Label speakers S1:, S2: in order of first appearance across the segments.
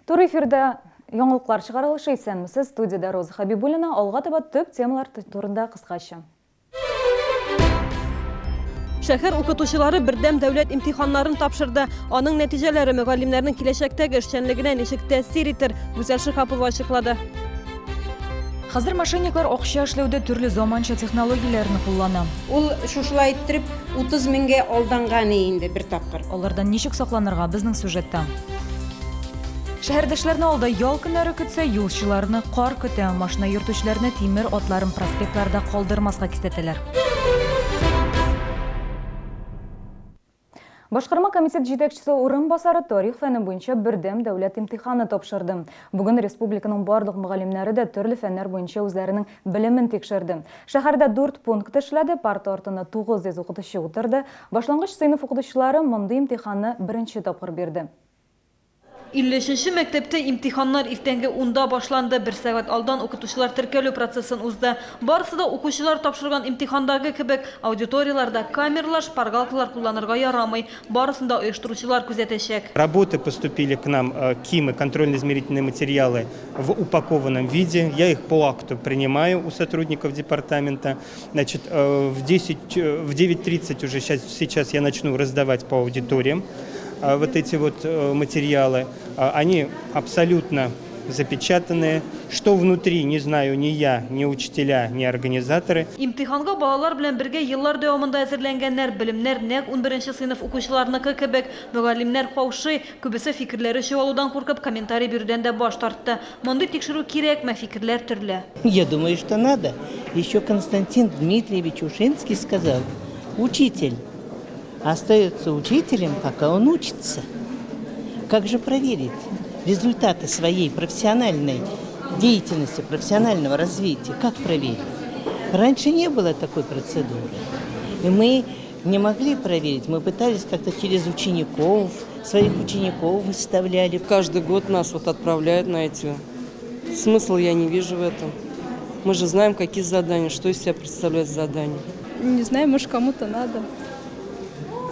S1: Тур эфирде яңалыклар чыгарылышы исәнмесез, студияда Роза Хабибуллина, алга таба төп темалар турында кыскача.
S2: Шәһәр укытучылары бердәм дәүләт имтиханнарын тапшырды. Аның нәтиҗәләре мөгаллимнәрнең киләчәктәге эшчәнлегенә ничек тәэсир итер, Гүзәл Шиһапова ачыклады.
S3: Хәзер мошенниклар акча эшләүдә төрле заманча технологияләрне куллана.
S4: Ул шушылай иттереп 30 меңгә алданган инде бер тапкыр.
S3: Алардан ничек сакланырга безнең сюжетта. Шәһәрдәшләрне алда ял көннәре көтсә, юлчыларны кар көтә, машина йөртүчеләрне тимер атларын проспектларда калдырмаска кисәтәләр.
S1: Башкарма комитет җитәкчесе урынбасары тарих фәне буенча бердәм дәүләт имтиханы тапшырды. Бүген республиканың барлык мөгаллимнәре дә төрле фәннәр буенча үзләренең белемен тикшерде. Шәһәрдә 4 пункт эшләде, парта артына 900 укытучы утырды. Башлангыч сыйныф укытучылары мондый имтиханны беренче тапкыр бирде.
S2: 53-нче мәктәптә имтиханнар иртәнге 10-да башланды. 1 сәгать алдан укытучылар теркәлү процессын узды. Барысы да укучылар тапшырган имтихандагы кебек аудиторияларда камералар, шпаргалкалар кулланырга ярамый. Барысында оештыручылар күзәтәчәк.
S5: Работы поступили к нам, КИМы, контрольно-измерительные материалы в упакованном виде. Я их по акту принимаю у сотрудников департамента. Значит, в 9:30 уже сейчас я начну раздавать по аудиториям вот эти вот материалы. Они абсолютно запечатанные. Что внутри, не знаю ни я, ни учителя, ни организаторы.
S2: Имтиханга балалар белән бергә еллар дәвамында әзерләнгәннәр, белемнәр нәкъ 11-нче сыйныф укучыларыныкы кебек. Мөгаллимнәр хаушый, күбесе фикерләре чуалудан куркып комментарий бирүдән дә баш тартты. Мондый тикшерү кирәкме, фикерләр төрле.
S6: Я думаю, что надо. Еще Константин Дмитриевич Ушинский сказал, учитель остается учителем, пока он учится. Как же проверить результаты своей профессиональной деятельности, профессионального развития? Как проверить? Раньше не было такой процедуры. И мы не могли проверить. Мы пытались как-то через учеников, своих учеников выставляли.
S7: Каждый год нас отправляют на эти. Смысл я не вижу в этом. Мы же знаем, какие задания, что из себя представляет задание.
S8: Не знаю, может, кому-то надо.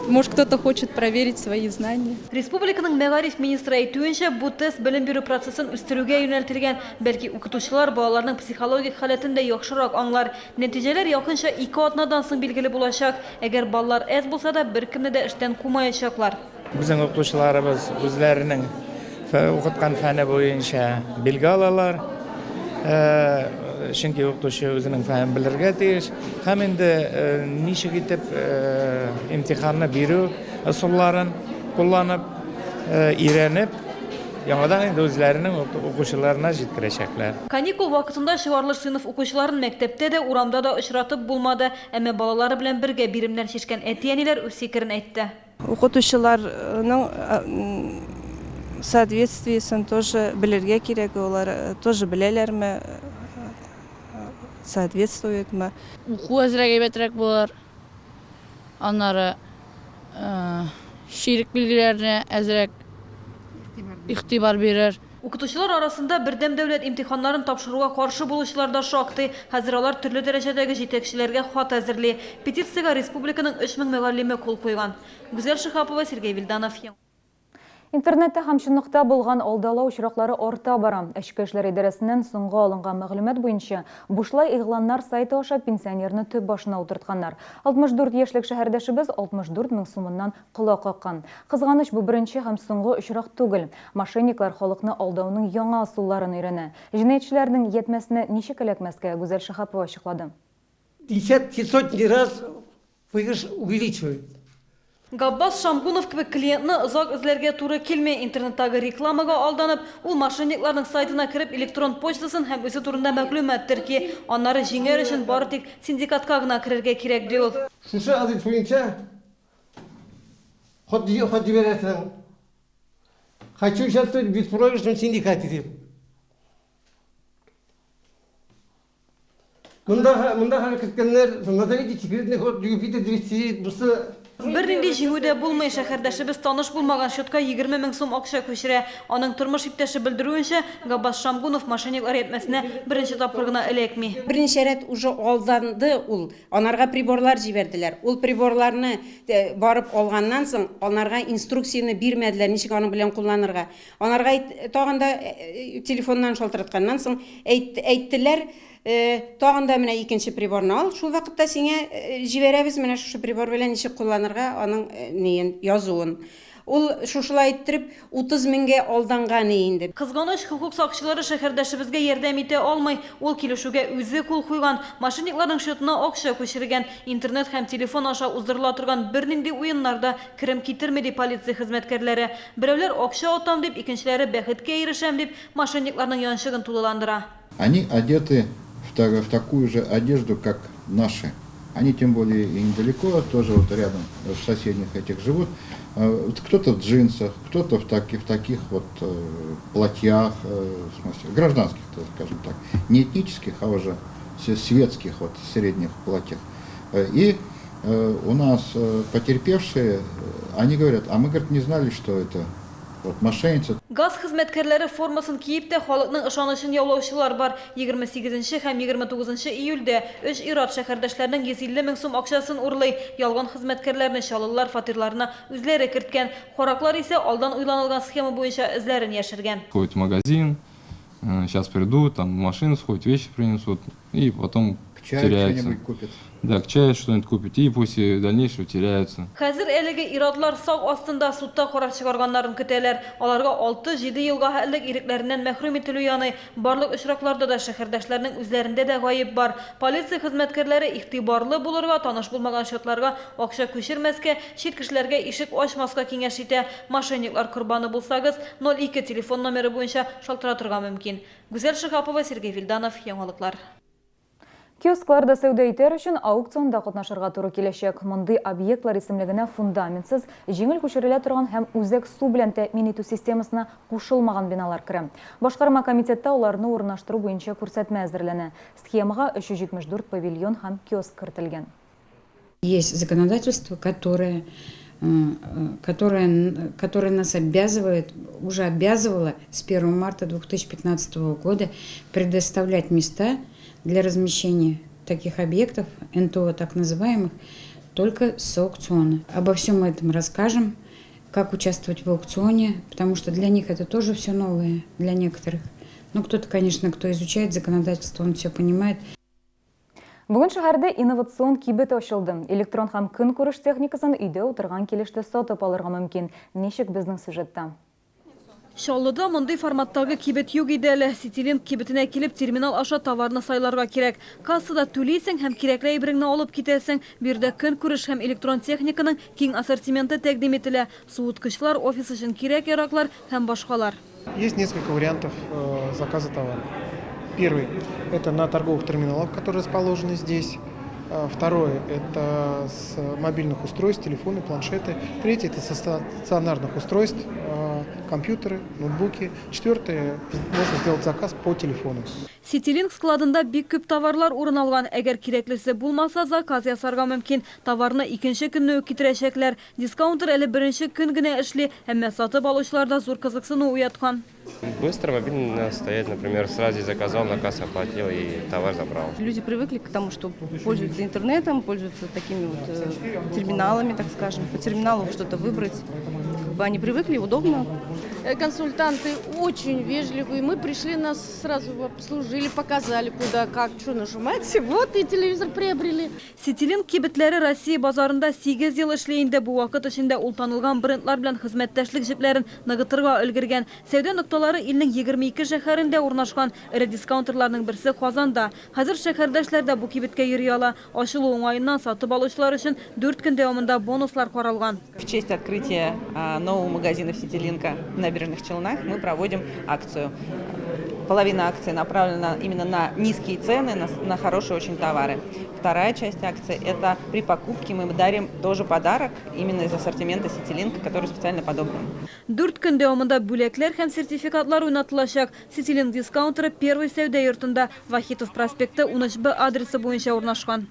S8: Может, кто-то хочет проверить свои знания.
S2: Республиканың мәгариф министры әйтүенчә, бу тест белем бирү процессын үстерүгә юнәлтелгән, бәлки укытучылар балаларның психологик халәтен дә яхшырак аңлар. Нәтиҗәләр якынча 2 атнадан соң билгеле булачак. Әгәр балалар әз булса да, беркемне дә эштән кумаячаклар.
S9: Безнең укытучыларыбыз үзләренең укыткан фәне буенча билге алалар. Чөнки укытучы үзенең фәнен белергә тиеш. Һәм инде ничек итеп имтиханны бирү ысулларын кулланып, өйрәнеп, яңадан инде үзләренең укучыларына җиткерәчәкләр.
S2: Каникул вакытында чыгарлыш сыйныф укучыларын мәктәптә дә, урамда да очратып булмады. Әмма балалары белән бергә биремнәр чишкән әти-әниләр үз фикерен әйтте.
S8: Укытучыларның соответствиесен тоже белергә кирәк, олар тоже беләләрме, соответствуетме.
S10: Уку әзрәк әйбәтрәк булыр. Аннары ширик билгеләренә әзрәк игътибар бирер.
S2: Укытучылар арасында бердәм дәүләт имтиханнарын тапшыруга каршы булучылар да шактый. Хәзер алар төрле дәрәҗәдәге җитәкчеләргә хат әзерли. Петициягә республиканың 3000 мөгаллиме кул куйган. Гүзәл Шиһапова, Сергей Вильданов.
S1: Интернетта һәм чынлыкта булган алдалау очраклары арта бара. Эчке эшләр идарәсеннән соңгы алынган мәгълүмат буенча, бушлай игъланнар сайты аша пенсионерны төп башына утыртканнар. 64 яшьлек шәһәрдәшебез 64 мең сумыннан колак каккан. Кызганыч, бу беренче һәм соңгы очрак түгел. Мошенниклар халыкны алдауның яңа ысулларын өйрәнә. Җинаятьчеләрнең ятмәсенә ничек эләкмәскә Гүзәл Шиһапова ачыклады.
S11: 50 сотни раз выигрыш увеличивают.
S2: Габбас Шамгунов кебек клиентны озак эзләргә туры килми. Интернеттагы рекламага алданып, ул мошенникларның сайтына кереп электрон почтасын һәм үзе турында мәгълүмат терки. Аннары җиңәр өчен бары тик синдикатка гына керергә кирәк ди ул.
S11: Шушы адрес буенча хат җибәрәсең. Хочу участвовать в беспроигрышном синдикате дип. Монда хәрәкәт иткәннәр, надо видеть секретный ход Юпитер 200 бусы
S2: Bir nинди җиңүдә булмый, шәһәрдәшебез таныш булмаган счетка 20 000 сум акча күчерә. Аның тормыш иптәше белдерүенчә, Габбас Шамгунов мошенниклар әйтмәсенә беренче тапкыр гына эләкми.
S4: Берничә рәт уже алданды ул. Анарга приборлар җибәрделәр. Ул приборларны барып алганнан соң, анарга инструкцияны бирмәделәр, ничек аның белән кулланырга. Анарга тагын да телефоннан шалтыратканнан соң әйттеләр, тагын да менә икенче приборны ал, шул вакытта сиңа җибәрәбез менә шушы прибор белән ничек кулланырга аның неен язуын. Ул шушылай иттереп 30 000 алданган инде.
S2: Кызганыч, хукук сакчылары шәһәрдәшебезгә ярдәм итә алмый. Ул килешүгә үзе кул куйган, мошенникларның счетына акча күчергән, интернет һәм телефон аша уздырыла торган бернинди уеннарда керем китерми ди полиция хезмәткәрләре. Берәүләр акча атам дип, икенчеләре бәхеткә ирешәм дип, мошенникларның янчыгын тулыландыра.
S12: Они одеты в такую же одежду, как наши. Они тем более и недалеко, тоже вот рядом, в соседних этих живут. Кто-то в джинсах, кто-то в таких вот платьях, в смысле, гражданских, скажем так, не этнических, а уже светских вот средних платьях. И у нас потерпевшие, они говорят, а мы, говорит, не знали, что это вот мошенница.
S2: Газ хезмәткәрләре формасын киеп тә халыкның ышанычын яулаучылар бар. 28 һәм 29 июльдә 3 ир-ат шәһәрдәшләренең 150 000 сум акчасын урлый, ялган хезмәткәрләрне чалылар, фатирларына үзләре керткән. Хараклар исә алдан уйланылган схема буенча эзләрен яшергән.
S13: Ходит в магазин, сейчас придут, там машину сходят, вещи принесут, и потом теряются. Да, к чаю что-нибудь купить, и после дальнейшего теряются.
S2: Хәзер әлеге ирадлар сау астында судта карар чыгарганнарын көтәләр. Аларга 6-7 елга хәллек ирекләреннән мәхрүм ителү яный. Барлык очракларда да шәһәрдәшләрнең үзләрендә дә гаеп бар. Полиция хезмәткәрләре игътибарлы булырга, таныш булмаган счетларга акча күчермәскә, чит кешеләргә ишек ачмаска киңәш итә. Мошенниклар корбаны булсагыз, 02 телефон номеры буенча шалтыратырга мөмкин. Гүзәл Шихапова, Сергей Вильданов, Яңалыклар.
S1: Киоскларда сәүдә итәр өчен аукционда катнашырга туры киләчәк. Мондый объектлар исемлегенә фундаментсыз, җиңел күчерелә торган һәм үзәк су белән тәэмин итү системасына кушылмаган биналар керә. Башкарма комитетта уларны урнаштыру буенча күрсәтмә әзерләнә. Схемага 374 павильон һәм киоск кертелгән.
S14: Есть законодательство, которое нас обязывает, уже обязывало с 1 марта 2015 года предоставлять места для размещения таких объектов, НТО так называемых, только с аукциона. Обо всем этом расскажем, как участвовать в аукционе, потому что для них это тоже все новое, для некоторых. Ну, кто-то, конечно, кто изучает законодательство, он все понимает.
S1: Бүген шәһәрдә инновацион кибет ачылды. Электрон һәм көнкүреш техникасын өйдә утырган килештә сатып алырга мөмкин. Ничек безнең сюжетта?
S2: Шаллыда мондый форматтагы кибет юк иде әле. Ситилинк кибетенә килеп терминал аша товарны сайларга кирәк. Кассада түлисең һәм кирәкле әйбереңне алып китәсең. Бирдә көнкүреш һәм электрон техниканың киң ассортименты тәкъдим ителә. Суыткычлар, офис өчен кирәк-яраклар һәм башкалар.
S15: Есть несколько вариантов заказа товара. Первый – это на торговых терминалах, которые расположены здесь. Второе – это с мобильных устройств, телефоны, планшеты. Третье – это со стационарных устройств, компьютеры, ноутбуки. Четвертое – можно сделать заказ по телефону.
S2: Ситилинк складында бик күп товарлар урын алган. Әгәр кирәклесе булмаса, заказ ясарга мөмкин. Товарны икенче көнне үк китерәчәкләр. Дискаунтер әле беренче көн генә эшли, әмма сатып алучыларда зур кызыксыну уяткан.
S16: Быстро, мобильно стоять, например, сразу заказал, на кассу оплатил и товар забрал.
S17: Люди привыкли к тому, что пользуются интернетом, пользуются такими вот терминалами, так скажем. По терминалу что-то выбрать. Как бы они привыкли, удобно.
S18: Консультанты очень вежливые. Мы пришли, нас сразу обслужили, показали, куда, как, что нажимать. Вот и телевизор приобрели.
S2: Ситилинк кибетләре Россия базарында 8 ел эшләй инде. Бу вакыт эчендә ул танылган брендлар белән хезмәттәшлек җепләрен ныгытырга өлгергән. Сәүдә нокталары илнең 22 шәһәрендә урнашкан. Ире дискаунтерларның берсе Казанда. Хәзер шәһәрдәшләр дә бу кибеткә йөри ала. Ачылу уңаеннан сатып алучылар өчен 4 көн дәвамында бонуслар каралган.
S19: В честь открытия нового магазина Ситилинка в Набережных Челнах мы проводим акцию. Половина акции направлена именно на низкие цены, на хорошие очень товары. Вторая часть акции – это при покупке мы дарим тоже подарок именно из ассортимента Ситилинка, который специально подобран. 4
S2: көн дәвамында бүләкләр һәм сертификатлар уйнатылачак. Ситилинк дискаунтеры первый сәүдә йортында Вахитов проспекты 13Б адресы буенча урнашкан.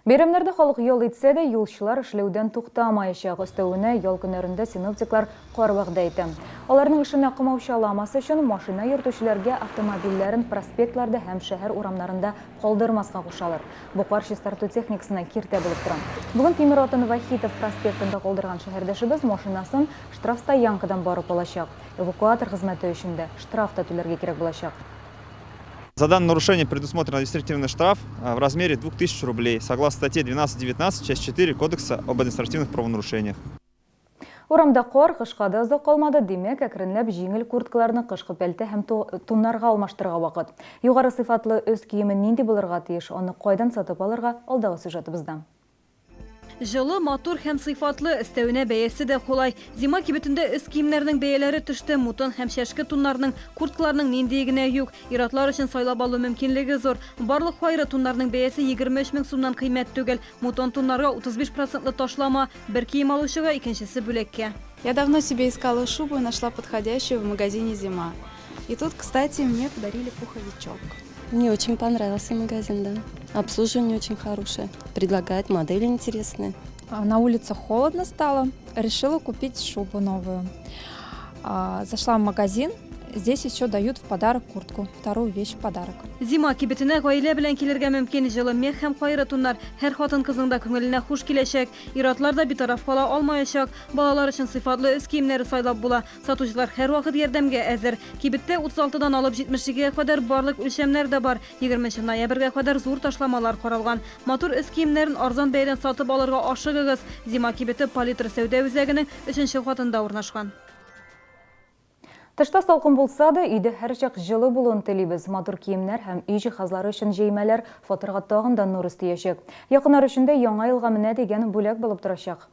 S1: Бейрамнарда халық yol итсе де, юлчылар эшлеуден туктамаячак. Өстәвенә ял көннәрендә синоптиклар кар вәгъдә итә. Аларның эшен акымаучы аламасы өчен машина йөртүчеләргә автомобильләрен проспектларда һәм шәһәр урамнарында калдырмаска кушалар. Бу кар чистарту техникасына киртә булып тора. Бүген Тимер Атын Вахитов проспектында калдырган шәһәрдәшебез машинасын штрафстоянкадан барып алачак. Эвакуатор хезмәте өчен дә штраф та түләргә кирәк булачак.
S20: За данное нарушение предусмотрен административный штраф в размере 2000 рублей, согласно статье 12.19, часть 4 Кодекса об административных правонарушениях.
S1: Урамда кар кышка да озак калмады, демәк, әкренләп җиңел курткаларны кышкы пәлтә һәм туннарга алмаштырырга вакыт. Югары сыйфатлы өс киеме нинди булырга тиеш, аны кайдан сатып алырга алдагы сюжетыбызда.
S2: Жылы, матур һәм сыйфатлы, өстәвенә бәясе дә кулай. Зима кибетендә өс киемнәрнең бәяләре төште, мутын һәм шәшке туннарның, курткаларның нинди генә юк. Иратлар өчен сайлап алу мөмкинлеге зур. Барлык хайры туннарның бәясе 23 мең сумнан кыйммәт түгел. Мутон туннарга 35% ташлама, бер кием алучыга икенчесе бүләккә.
S8: Я давно себе искала шубу и нашла подходящую в магазине «Зима». И тут, кстати, мне подарили пуховичок.
S21: Мне очень понравился магазин, да. Обслуживание очень хорошее. Предлагает модели интересные.
S22: На улице холодно стало. Решила купить шубу новую. Зашла в магазин. Здесь еще дают в подарок куртку. Вторую вещь в подарок.
S2: Зима кибетенә гаилә белән килергә мөмкин. Жылы мех һәм хайры туннар һәр хатын кызның да күңеленә хуш киләчәк. Иратлар да битараф кала алмаячак. Балалар өчен сыйфатлы өс киемнәре сайлап була. Сатучылар һәр вакыт ярдәмгә әзер. Кибеттә 36дан алып 70-гә кадәр барлык үлчәмнәр дә бар. 20 ноябрьгә кадәр зур ташламалар каралган. Матур өс киемнәрен арзан бәядән сатып алырга ашыгыгыз. Зима кибете Палитр сәүдә үзәгенең 3-нче катында урнашкан.
S1: Тышта салкын булса да, өйдә һәр чак җылы булуын телибез. Матур киемнәр һәм үй җиһазлары өчен җәймәләр фатирга тагын да нур өстиячәк. Якыннар өчен дә яңа елга менә дигән бүләк булып торачак.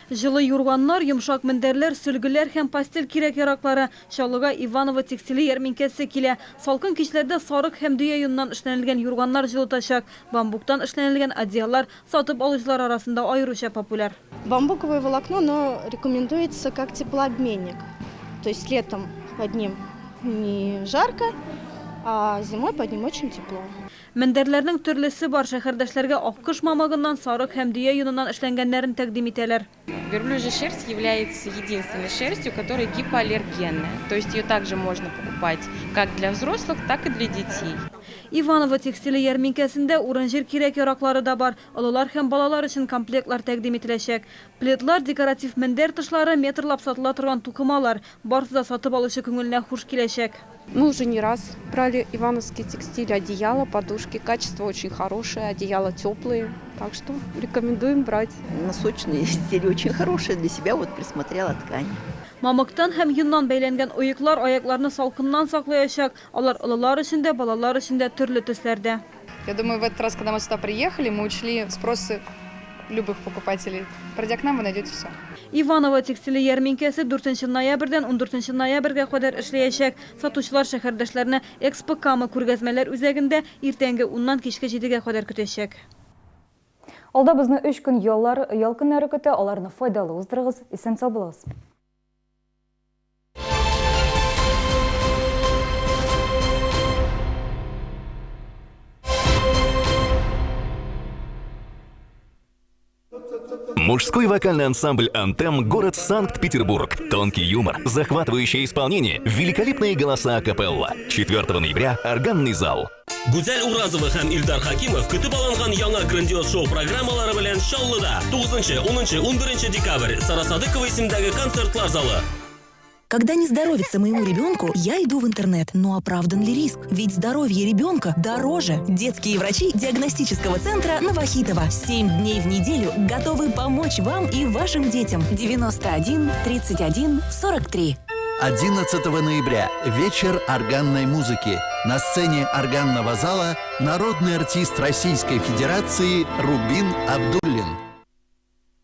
S2: Жылы юрганнар, йомшак мендәрләр, сөлгеләр һәм пастель кирәк-яраклары. Чаллыга Иваново текстиле ярминкәсе килә. Салкын кичләрдә сарык һәм дөя юннан эшләнелгән юрганнар җылытачак. Бамбуктан эшләнелгән одеяллар сатып алучылар арасында аеруча популяр.
S18: Бамбуковое волокно, но рекомендуется как теплообменник. То есть летом под ним не жарко, а зимой под ним очень тепло.
S2: Мендәрләрнең төрлесе бар, шәһәрдәшләргә аккош мамагыннан, сарык һәм дөя юныннан эшләнгәннәрен тәкъдим итәләр.
S23: Верблюжья шерсть является единственной шерстью, которая гипоаллергенная. То есть ее также можно покупать как для взрослых, так и для детей.
S2: Иваново текстиле ярминкәсендә урын-җир кирәк-яраклары да бар. Олылар һәм балалар өчен комплектлар тәкъдим ителәчәк. Плетлар, декоратив мендәр тышлары, метрлап сатыла торган тукымалар. Барысы да сатып алучы күңеленә хуш киләчәк.
S24: Мы уже не раз брали ивановский текстиль, одеяло, подушки. Качество очень хорошее, одеяла теплые. Так что рекомендуем брать.
S25: Носочные изделия очень хорошие. Для себя вот присмотрела ткань.
S2: Мамыктан һәм юннан бәйләнгән оеклар аякларны салкыннан саклаячак. Алар олылар өчен дә, балалар өчен дә төрле төсләрдә.
S8: Я думаю, в этот раз, когда мы сюда приехали, мы учли спросы любых покупателей. Пройдя к нам, вы найдете все.
S2: Иваново текстиле ярминкәсе 4 ноябрьдән 14 ноябрьгә кадәр эшләячәк. Сатучылар шәһәрдәшләрне Экспо Кама күргәзмәләр үзәгендә иртәнге 10-нан кичке 7-гә кадәр көтәчәк.
S1: Алда безне 3 көн ял көннәре көтә, аларны файдалы уздырыгыз, исән сау булыгыз.
S26: Мужской вокальный ансамбль «Антем», город Санкт-Петербург. Тонкий юмор, захватывающее исполнение, великолепные голоса акапелла. 4 ноября органный зал.
S27: Гүзәл Уразова һәм Илдар Хакимов көтеп алынган яңа грандиоз шоу программалары белән Чаллыда 9-10-11 декабрь Сарасадыкова исемендәге концертлар залы.
S28: Когда не здоровится моему ребенку, я иду в интернет. Но оправдан ли риск? Ведь здоровье ребенка дороже. Детские врачи диагностического центра Новохитова 7 дней в неделю готовы помочь вам и вашим детям. 91 31 43.
S29: 11 ноября. Вечер органной музыки. На сцене органного зала народный артист Российской Федерации Рубин Абдуллин.